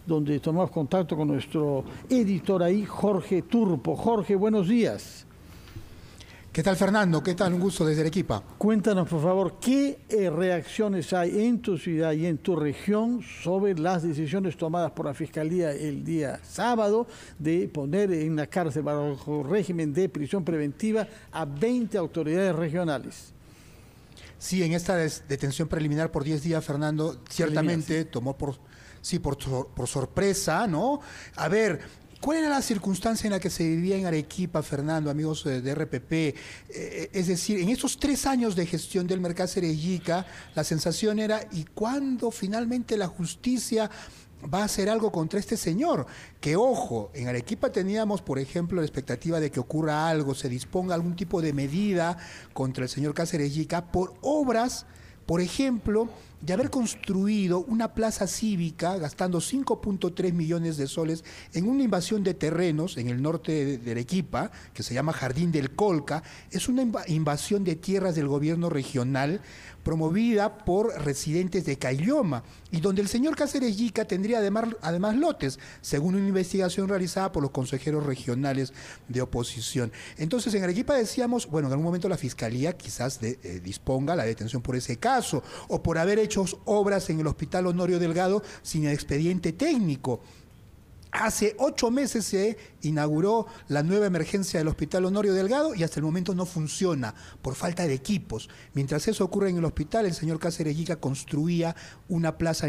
donde tomamos contacto con nuestro editor ahí, Jorge Turpo. Jorge, buenos días. ¿Qué tal, Fernando? ¿Qué tal? Un gusto desde Arequipa. Cuéntanos, por favor, ¿qué reacciones hay en tu ciudad y en tu región sobre las decisiones tomadas por la Fiscalía el día sábado de poner en la cárcel bajo régimen de prisión preventiva a 20 autoridades regionales? Sí, en esta detención preliminar por 10 días, Fernando, ciertamente tomó por sorpresa, ¿no? A ver, ¿cuál era la circunstancia en la que se vivía en Arequipa, Fernando, amigos de RPP? Es decir, en esos 3 años de gestión del Mercáceres Yica, la sensación era, ¿y cuándo finalmente la justicia va a hacer algo contra este señor? Que, ojo, en Arequipa teníamos, por ejemplo, la expectativa de que ocurra algo, se disponga algún tipo de medida contra el señor Cáceres Yica por obras, por ejemplo, de haber construido una plaza cívica gastando 5.3 millones de soles en una invasión de terrenos en el norte de Arequipa, que se llama Jardín del Colca. Es una invasión de tierras del gobierno regional promovida por residentes de Caylloma, y donde el señor Cáceres Yica tendría además lotes, según una investigación realizada por los consejeros regionales de oposición. Entonces, en Arequipa decíamos, bueno, en algún momento la Fiscalía quizás disponga la detención por ese caso, o por haber hecho obras en el Hospital Honorio Delgado sin expediente técnico. Hace 8 meses se inauguró la nueva emergencia del Hospital Honorio Delgado y hasta el momento no funciona por falta de equipos. Mientras eso ocurre en el hospital, el señor Cáceres Yica construía una plaza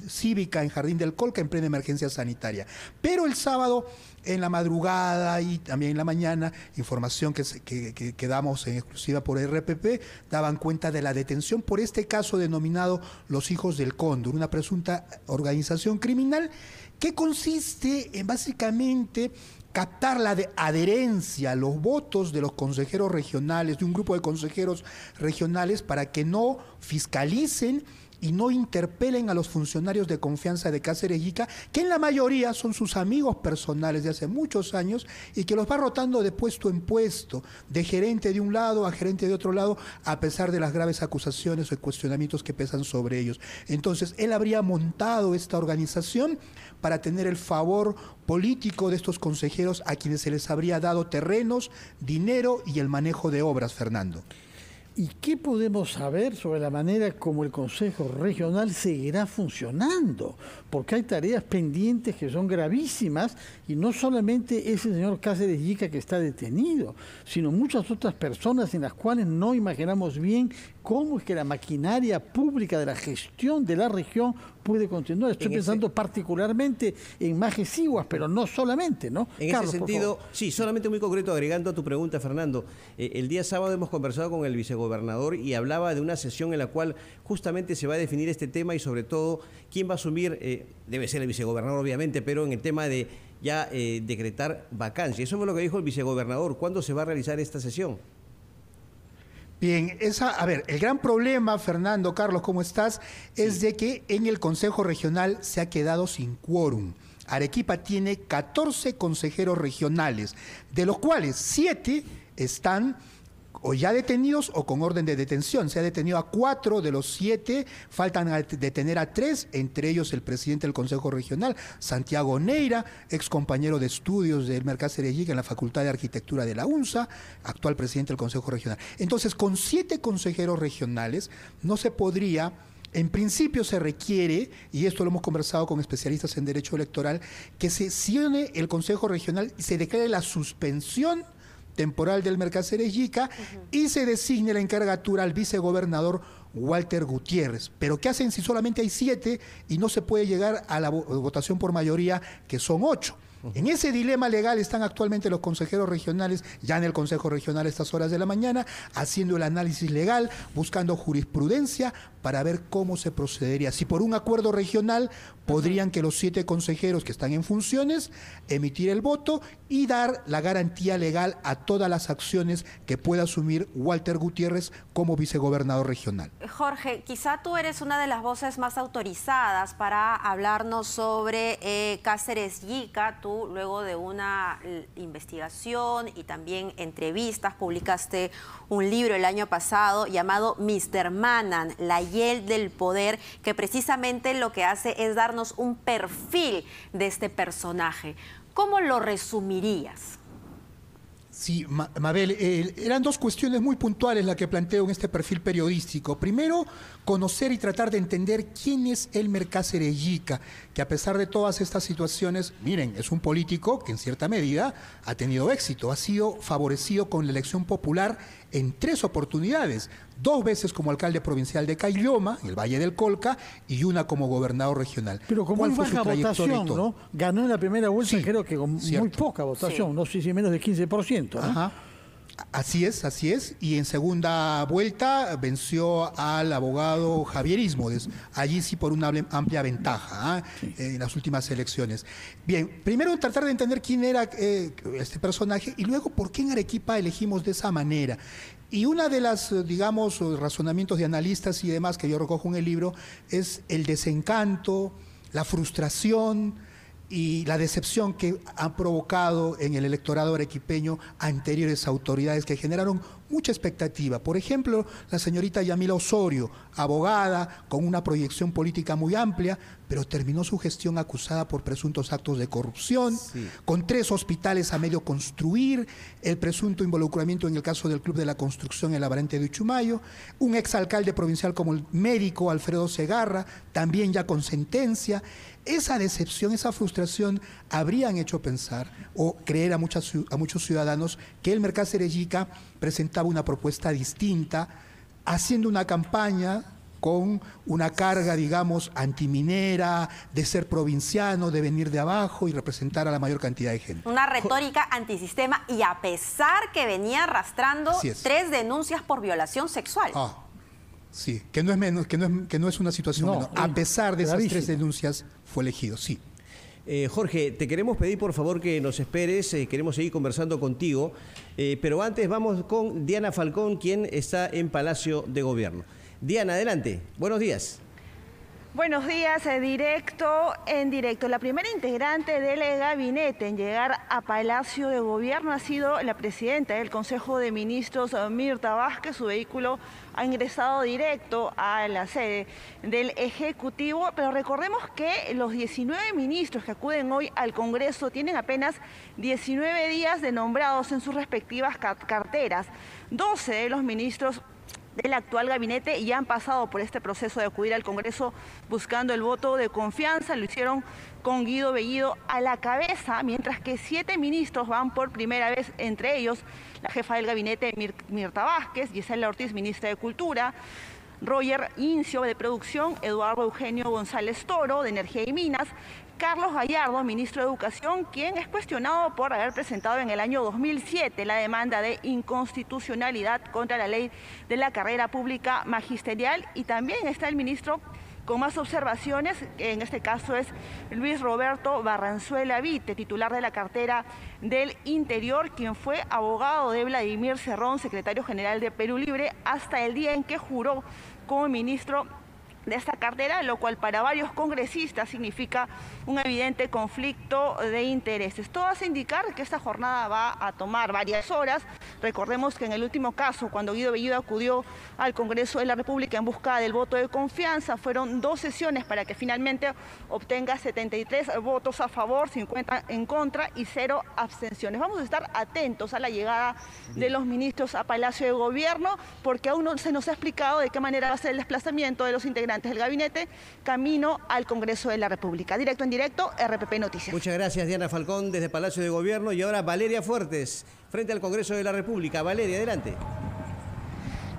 cívica en Jardín del Colca en plena emergencia sanitaria. Pero el sábado, en la madrugada y también en la mañana, información que damos en exclusiva por RPP, daban cuenta de la detención por este caso denominado Los Hijos del Cóndor, una presunta organización criminal que consiste en básicamente captar la adherencia, los votos de los consejeros regionales, de un grupo de consejeros regionales, para que no fiscalicen y no interpelen a los funcionarios de confianza de Cáceres Yica, que en la mayoría son sus amigos personales de hace muchos años y que los va rotando de puesto en puesto, de gerente de un lado a gerente de otro lado, a pesar de las graves acusaciones o cuestionamientos que pesan sobre ellos. Entonces, él habría montado esta organización para tener el favor político de estos consejeros a quienes se les habría dado terrenos, dinero y el manejo de obras, Fernando. ¿Y qué podemos saber sobre la manera como el Consejo Regional seguirá funcionando? Porque hay tareas pendientes que son gravísimas, y no solamente ese señor Cáceres Yica que está detenido, sino muchas otras personas en las cuales no imaginamos bien cómo es que la maquinaria pública de la gestión de la región puede continuar. Estoy pensando particularmente en Majesiguas, pero no solamente, ¿no? En Carlos, ese sentido, sí, solamente muy concreto, agregando a tu pregunta, Fernando. El día sábado hemos conversado con el vicegobernador y hablaba de una sesión en la cual justamente se va a definir este tema y sobre todo quién va a asumir, debe ser el vicegobernador obviamente, pero en el tema de ya decretar vacancia. Eso fue lo que dijo el vicegobernador. ¿Cuándo se va a realizar esta sesión? Bien, a ver, el gran problema, Fernando, Carlos, ¿cómo estás? Es de que en el Consejo Regional se ha quedado sin quórum. Arequipa tiene 14 consejeros regionales, de los cuales 7 están o ya detenidos o con orden de detención. Se ha detenido a 4 de los 7, faltan detener a 3, entre ellos el presidente del Consejo Regional, Santiago Neira, ex compañero de estudios del Mercáceres Yica en la Facultad de Arquitectura de la UNSA, actual presidente del Consejo Regional. Entonces, con 7 consejeros regionales no se podría. En principio se requiere, y esto lo hemos conversado con especialistas en derecho electoral, que se sesione el Consejo Regional y se declare la suspensión temporal del Mercáceres Yica y se designe la encargatura al vicegobernador Walter Gutiérrez. Pero ¿qué hacen si solamente hay 7 y no se puede llegar a la votación por mayoría, que son 8? En ese dilema legal están actualmente los consejeros regionales, ya en el Consejo Regional a estas horas de la mañana, haciendo el análisis legal, buscando jurisprudencia para ver cómo se procedería. Si por un acuerdo regional podrían que los 7 consejeros que están en funciones emitir el voto y dar la garantía legal a todas las acciones que pueda asumir Walter Gutiérrez como vicegobernador regional. Jorge, quizá tú eres una de las voces más autorizadas para hablarnos sobre Cáceres Yica. tú, luego de una investigación y también entrevistas, publicaste un libro el año pasado llamado Mr. Manan, la hiel del poder, que precisamente lo que hace es darnos un perfil de este personaje. ¿Cómo lo resumirías? Sí, Mabel, eran dos cuestiones muy puntuales las que planteo en este perfil periodístico. Primero, conocer y tratar de entender quién es Elmer Cáceres Yica, que a pesar de todas estas situaciones, miren, es un político que en cierta medida ha tenido éxito, ha sido favorecido con la elección popular en 3 oportunidades, 2 veces como alcalde provincial de Caylloma, en el Valle del Colca, y una como gobernador regional. Pero con muy baja votación, ¿no? Ganó en la primera vuelta, Sí, creo que con muy poca votación, Sí. no sé si menos de 15%. ¿no? Ajá. Así es, así es. Y en segunda vuelta venció al abogado Javier Ismodes, allí sí por una amplia ventaja en las últimas elecciones. Bien, primero tratar de entender quién era este personaje y luego por qué en Arequipa elegimos de esa manera. Y una de las, digamos, razonamientos de analistas y demás que yo recojo en el libro es el desencanto, la frustración y la decepción que han provocado en el electorado arequipeño anteriores autoridades que generaron mucha expectativa. Por ejemplo, la señorita Yamila Osorio, abogada con una proyección política muy amplia, pero terminó su gestión acusada por presuntos actos de corrupción, con 3 hospitales a medio construir, el presunto involucramiento en el caso del Club de la Construcción en la variante de Uchumayo, un exalcalde provincial como el médico Alfredo Segarra, también ya con sentencia. Esa decepción, esa frustración habrían hecho pensar o creer a muchos ciudadanos que Elmer Cáceres Yica presentaba una propuesta distinta, haciendo una campaña con una carga, digamos, antiminera, de ser provinciano, de venir de abajo y representar a la mayor cantidad de gente. Una retórica antisistema y a pesar que venía arrastrando Así es. 3 denuncias por violación sexual. Sí, que no es menos, que no es una situación No, menor. A pesar de esas gravísimo. 3 denuncias fue elegido, sí. Jorge, te queremos pedir por favor que nos esperes, queremos seguir conversando contigo, pero antes vamos con Diana Falcón, quien está en Palacio de Gobierno. Diana, adelante. Buenos días. Buenos días, en directo. La primera integrante del gabinete en llegar a Palacio de Gobierno ha sido la presidenta del Consejo de Ministros, Mirta Vázquez. Su vehículo ha ingresado directo a la sede del Ejecutivo, pero recordemos que los 19 ministros que acuden hoy al Congreso tienen apenas 19 días de nombrados en sus respectivas carteras. 12 de los ministros del actual gabinete ya han pasado por este proceso de acudir al Congreso buscando el voto de confianza. Lo hicieron con Guido Bellido a la cabeza, mientras que 7 ministros van por primera vez, entre ellos la jefa del gabinete Mirta Vázquez, Gisela Ortiz, ministra de Cultura, Roger Incio, de Producción, Eduardo Eugenio González Toro, de Energía y Minas, Carlos Gallardo, ministro de Educación, quien es cuestionado por haber presentado en el año 2007 la demanda de inconstitucionalidad contra la ley de la carrera pública magisterial, y también está el ministro con más observaciones, que en este caso es Luis Roberto Barranzuela Vite, titular de la cartera del Interior, quien fue abogado de Vladimir Cerrón, secretario general de Perú Libre, hasta el día en que juró como ministro de esta cartera, lo cual para varios congresistas significa un evidente conflicto de intereses. Todo hace indicar que esta jornada va a tomar varias horas. Recordemos que en el último caso, cuando Guido Bellido acudió al Congreso de la República en busca del voto de confianza, fueron 2 sesiones para que finalmente obtenga 73 votos a favor, 50 en contra y 0 abstenciones. Vamos a estar atentos a la llegada de los ministros a Palacio de Gobierno, porque aún no se nos ha explicado de qué manera va a ser el desplazamiento de los integrantes del gabinete camino al Congreso de la República. Directo en directo, RPP Noticias. Muchas gracias, Diana Falcón, desde Palacio de Gobierno. Y ahora Valeria Fuertes, frente al Congreso de la República. Valeria, adelante.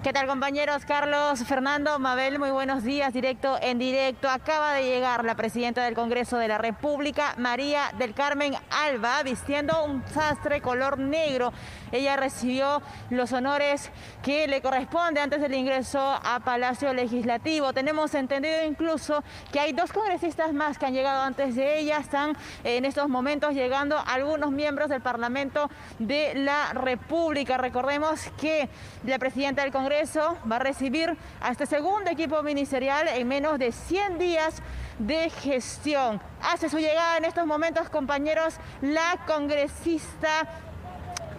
¿Qué tal, compañeros? Carlos, Fernando, Mabel, muy buenos días. Directo en directo. Acaba de llegar la presidenta del Congreso de la República, María del Carmen Alba, vistiendo un sastre color negro. Ella recibió los honores que le corresponde antes del ingreso a Palacio Legislativo. Tenemos entendido incluso que hay 2 congresistas más que han llegado antes de ella. Están en estos momentos llegando algunos miembros del Parlamento de la República. Recordemos que la presidenta del Congreso Congreso va a recibir a este segundo equipo ministerial en menos de 100 días de gestión. Hace su llegada en estos momentos, compañeros, la congresista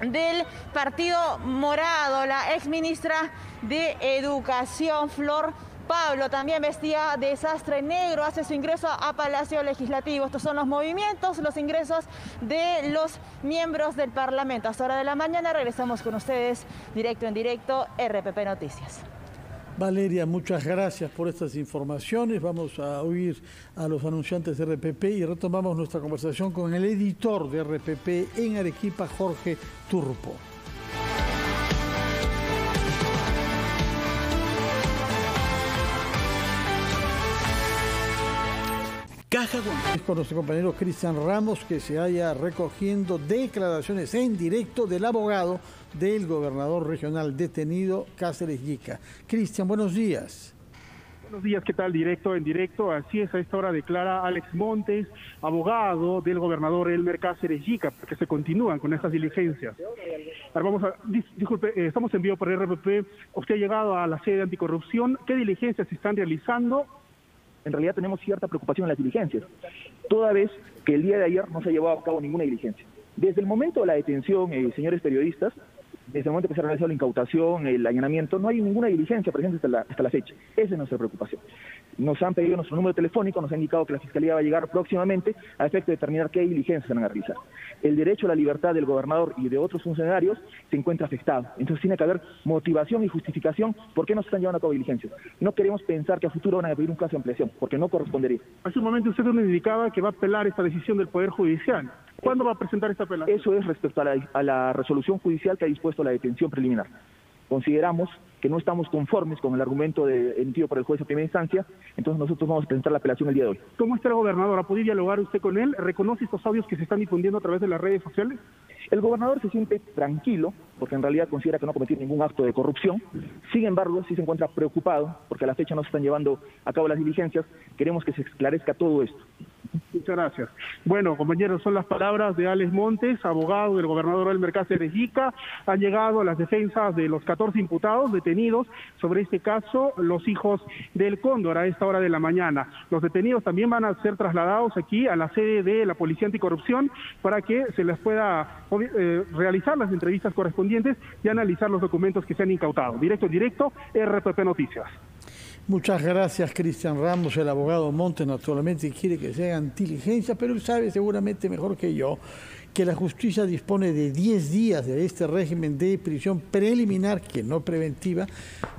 del Partido Morado, la exministra de Educación, Flor Pablo, también vestida de sastre negro, hace su ingreso a Palacio Legislativo. Estos son los movimientos, los ingresos de los miembros del Parlamento. A esta hora de la mañana regresamos con ustedes directo en directo, RPP Noticias. Valeria, muchas gracias por estas informaciones. Vamos a oír a los anunciantes de RPP y retomamos nuestra conversación con el editor de RPP en Arequipa, Jorge Turpo. Es con nuestro compañero Cristian Ramos que se haya recogiendo declaraciones en directo del abogado del gobernador regional detenido, Cáceres Yica. Cristian, buenos días. Buenos días, ¿qué tal? Directo en directo. Así es, a esta hora declara Alex Montes, abogado del gobernador Elmer Cáceres Yica, porque se continúan con estas diligencias. Ahora disculpe, estamos en vivo por RPP. Usted ha llegado a la sede de anticorrupción. ¿Qué diligencias se están realizando? En realidad tenemos cierta preocupación en las diligencias, toda vez que el día de ayer no se ha llevado a cabo ninguna diligencia. Desde el momento de la detención, señores periodistas, desde el momento que se ha realizado la incautación, el allanamiento, no hay ninguna diligencia presente hasta la fecha. Esa es nuestra preocupación. Nos han pedido nuestro número telefónico, nos ha indicado que la Fiscalía va a llegar próximamente a efecto de determinar qué diligencias se van a realizar. El derecho a la libertad del gobernador y de otros funcionarios se encuentra afectado. Entonces tiene que haber motivación y justificación por qué no se están llevando a cabo diligencias. No queremos pensar que a futuro van a pedir un caso de ampliación, porque no correspondería. Hace un momento usted nos indicaba que va a apelar esta decisión del Poder Judicial. ¿Cuándo va a presentar esta apelación? Eso es respecto a la resolución judicial que ha dispuesto la detención preliminar. Consideramos que no estamos conformes con el argumento emitido por el juez de primera instancia, entonces nosotros vamos a presentar la apelación el día de hoy. ¿Cómo está el gobernador? ¿Ha podido dialogar usted con él? ¿Reconoce estos audios que se están difundiendo a través de las redes sociales? El gobernador se siente tranquilo, porque en realidad considera que no ha cometido ningún acto de corrupción. Sin embargo, sí se encuentra preocupado, porque a la fecha no se están llevando a cabo las diligencias. Queremos que se esclarezca todo esto. Muchas gracias. Bueno, compañeros, son las palabras de Alex Montes, abogado del gobernador Elmer Cáceres Yica. Han llegado a las defensas de los 14 imputados detenidos sobre este caso, los hijos del Cóndor, a esta hora de la mañana. Los detenidos también van a ser trasladados aquí a la sede de la Policía Anticorrupción para que se les pueda realizar las entrevistas correspondientes y analizar los documentos que se han incautado. Directo, RPP Noticias. Muchas gracias, Cristian Ramos. El abogado Montes naturalmente quiere que se hagan diligencias, pero él sabe seguramente mejor que yo que la justicia dispone de 10 días de este régimen de prisión preliminar, que no preventiva,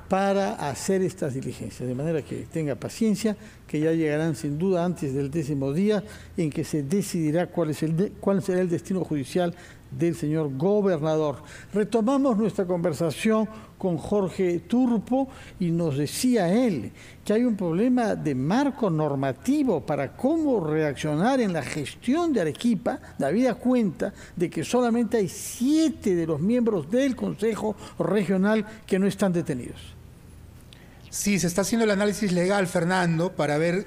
para hacer estas diligencias. De manera que tenga paciencia, que ya llegarán sin duda antes del 10º día en que se decidirá cuál será el destino judicial del señor gobernador. Retomamos nuestra conversación con Jorge Turpo y nos decía él que hay un problema de marco normativo para cómo reaccionar en la gestión de Arequipa, habida cuenta de que solamente hay 7 de los miembros del Consejo Regional que no están detenidos. Sí, se está haciendo el análisis legal, Fernando, para ver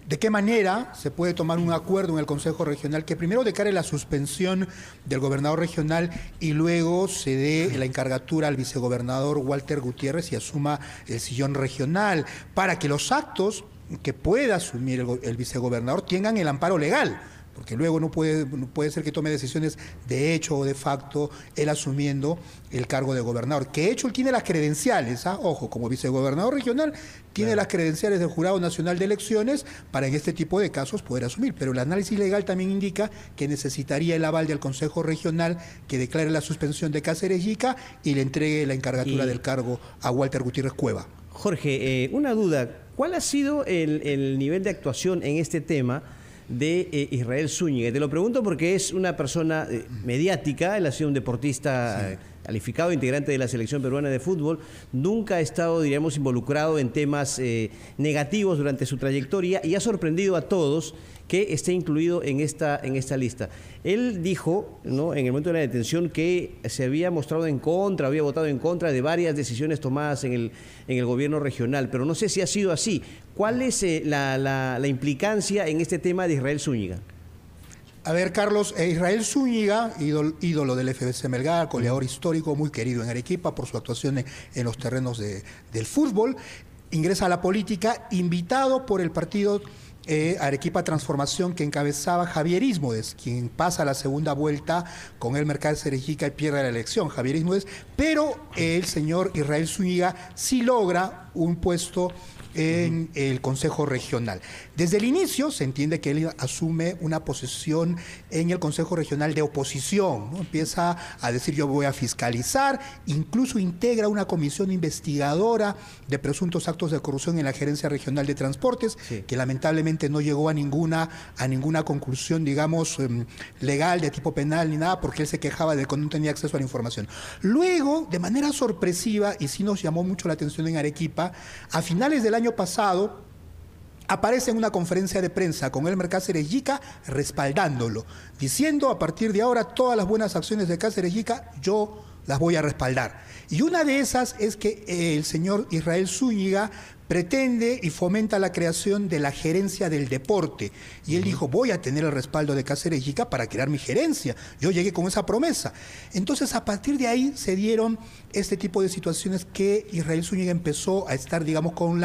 de qué manera se puede tomar un acuerdo en el Consejo Regional que primero declare la suspensión del gobernador regional y luego se dé la encargatura al vicegobernador Walter Gutiérrez y asuma el sillón regional, para que los actos que pueda asumir el vicegobernador tengan el amparo legal. Porque luego no puede ser que tome decisiones de hecho o de facto él asumiendo el cargo de gobernador. Que de hecho él tiene las credenciales, ojo, como vicegobernador regional, tiene las credenciales del Jurado Nacional de Elecciones para en este tipo de casos poder asumir. Pero el análisis legal también indica que necesitaría el aval del Consejo Regional que declare la suspensión de Cáceres Yica y le entregue la encargatura del cargo a Walter Gutiérrez Cueva. Jorge, una duda. ¿Cuál ha sido el nivel de actuación en este tema de Israel Zúñiga? Te lo pregunto porque es una persona mediática, él ha sido un deportista calificado, integrante de la selección peruana de fútbol, nunca ha estado, diríamos, involucrado en temas negativos durante su trayectoria y ha sorprendido a todos que esté incluido en esta lista. Él dijo, ¿no?, en el momento de la detención que se había mostrado en contra, había votado en contra de varias decisiones tomadas en el gobierno regional, pero no sé si ha sido así. ¿Cuál es la implicancia en este tema de Israel Zúñiga? A ver, Carlos, Israel Zúñiga, ídolo del FBC Melgar, goleador histórico, muy querido en Arequipa por su actuación en los terrenos del fútbol, ingresa a la política invitado por el partido Arequipa Transformación que encabezaba Javier Ismodes, quien pasa a la segunda vuelta con el Mercado Cerejica y pierde la elección, Javier Ismodes, pero el señor Israel Zúñiga sí logra un puesto en el Consejo Regional. Desde el inicio se entiende que él asume una posición en el Consejo Regional de oposición, ¿no? Empieza a decir yo voy a fiscalizar, incluso integra una comisión investigadora de presuntos actos de corrupción en la Gerencia Regional de Transportes, que lamentablemente no llegó a ninguna conclusión, digamos, legal de tipo penal ni nada, porque él se quejaba de que no tenía acceso a la información. Luego, de manera sorpresiva, y sí nos llamó mucho la atención en Arequipa, a finales del año pasado, aparece en una conferencia de prensa con el Cáceres Yica respaldándolo, diciendo a partir de ahora todas las buenas acciones de Cáceres Yica yo las voy a respaldar. Y una de esas es que el señor Israel Zúñiga pretende y fomenta la creación de la gerencia del deporte. Y él dijo, voy a tener el respaldo de Cáceres Yica para crear mi gerencia. Yo llegué con esa promesa. Entonces, a partir de ahí se dieron este tipo de situaciones que Israel Zúñiga empezó a estar, digamos, con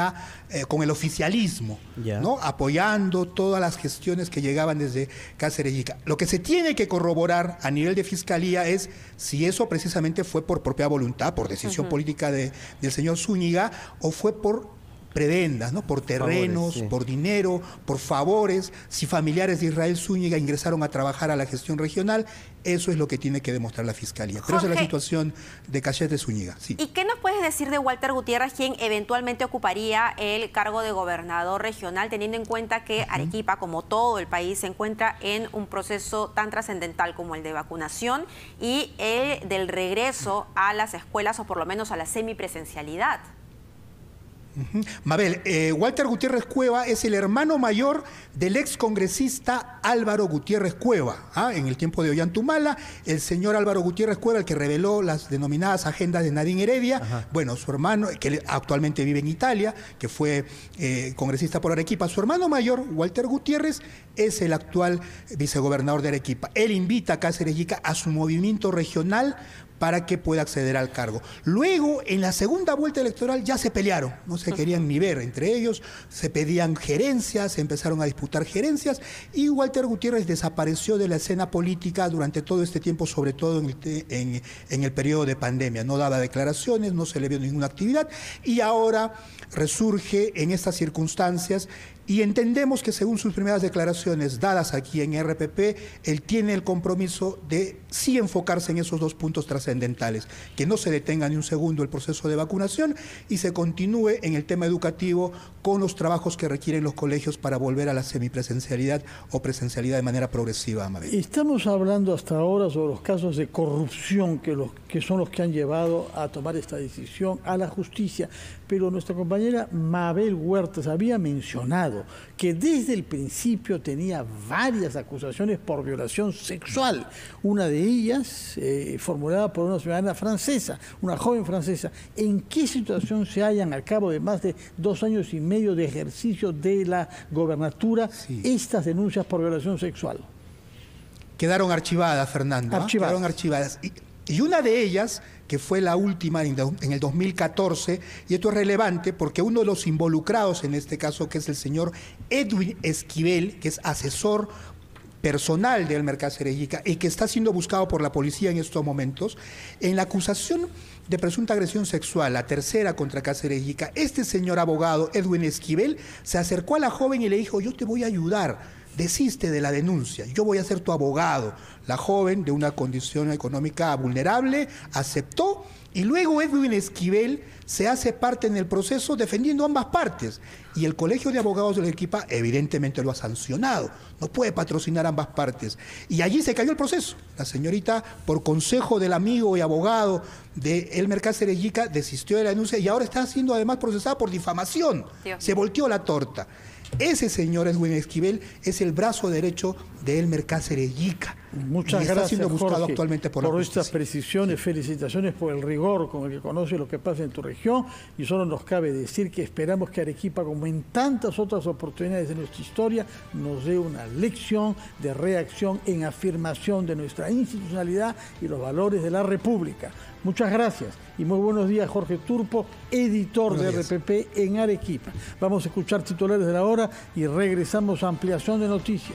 el oficialismo, ¿no? Apoyando todas las gestiones que llegaban desde Cáceres Yica. Lo que se tiene que corroborar a nivel de fiscalía es si eso precisamente fue por propia voluntad, por decisión política del señor Zúñiga, o fue por prebendas, ¿no? Por terrenos, favores, por dinero, por favores. Si familiares de Israel Zúñiga ingresaron a trabajar a la gestión regional, eso es lo que tiene que demostrar la Fiscalía. Pero esa es la situación de Cachete Zúñiga. Sí. ¿Y qué nos puedes decir de Walter Gutiérrez, quien eventualmente ocuparía el cargo de gobernador regional, teniendo en cuenta que Arequipa, como todo el país, se encuentra en un proceso tan trascendental como el de vacunación y el del regreso a las escuelas, o por lo menos a la semipresencialidad? Mabel, Walter Gutiérrez Cueva es el hermano mayor del excongresista Álvaro Gutiérrez Cueva. En el tiempo de Ollantumala, el señor Álvaro Gutiérrez Cueva, el que reveló las denominadas agendas de Nadine Heredia, bueno, su hermano, que actualmente vive en Italia, que fue congresista por Arequipa, su hermano mayor, Walter Gutiérrez, es el actual vicegobernador de Arequipa. Él invita a Cáceres Yica a su movimiento regional para que pueda acceder al cargo. Luego, en la segunda vuelta electoral ya se pelearon, no se querían ni ver entre ellos, se pedían gerencias, se empezaron a disputar gerencias y Walter Gutiérrez desapareció de la escena política durante todo este tiempo, sobre todo en el periodo de pandemia. No daba declaraciones, no se le vio ninguna actividad y ahora resurge en estas circunstancias. Y entendemos que según sus primeras declaraciones dadas aquí en RPP, él tiene el compromiso de sí enfocarse en esos dos puntos trascendentales, que no se detenga ni un segundo el proceso de vacunación y se continúe en el tema educativo con los trabajos que requieren los colegios para volver a la semipresencialidad o presencialidad de manera progresiva, Amabel. Estamos hablando hasta ahora sobre los casos de corrupción que son los que han llevado a tomar esta decisión a la justicia, pero nuestra compañera Mabel Huertas había mencionado que desde el principio tenía varias acusaciones por violación sexual, una de ellas formulada por una ciudadana francesa, una joven francesa. ¿En qué situación se hallan al cabo de más de 2 años y medio de ejercicio de la gobernatura estas denuncias por violación sexual? Quedaron archivadas, Fernando. Quedaron archivadas. Y una de ellas, que fue la última en el 2014, y esto es relevante porque uno de los involucrados en este caso, que es el señor Edwin Esquivel, que es asesor personal del Cáceres Yica y que está siendo buscado por la policía en estos momentos, en la acusación de presunta agresión sexual, la tercera contra Cáceres Yica, este señor abogado, Edwin Esquivel, se acercó a la joven y le dijo, yo te voy a ayudar, desiste de la denuncia, yo voy a ser tu abogado. La joven, de una condición económica vulnerable, aceptó y luego Edwin Esquivel se hace parte en el proceso defendiendo ambas partes. Y el Colegio de Abogados de Arequipa evidentemente lo ha sancionado, no puede patrocinar ambas partes. Y allí se cayó el proceso. La señorita, por consejo del amigo y abogado de Elmer Cáceres Yica, desistió de la denuncia y ahora está siendo además procesada por difamación. Se volteó la torta. Ese señor Edwin Esquivel es el brazo derecho de Elmer Cáceres Yica. Muchas está gracias, siendo buscado Jorge, actualmente por la justicia. estas precisiones. Felicitaciones por el rigor con el que conoce lo que pasa en tu región, y solo nos cabe decir que esperamos que Arequipa, como en tantas otras oportunidades de nuestra historia, nos dé una lección de reacción en afirmación de nuestra institucionalidad y los valores de la República. Muchas gracias y muy buenos días, Jorge Turpo, editor de RPP en Arequipa. Vamos a escuchar titulares de la hora y regresamos a ampliación de noticias.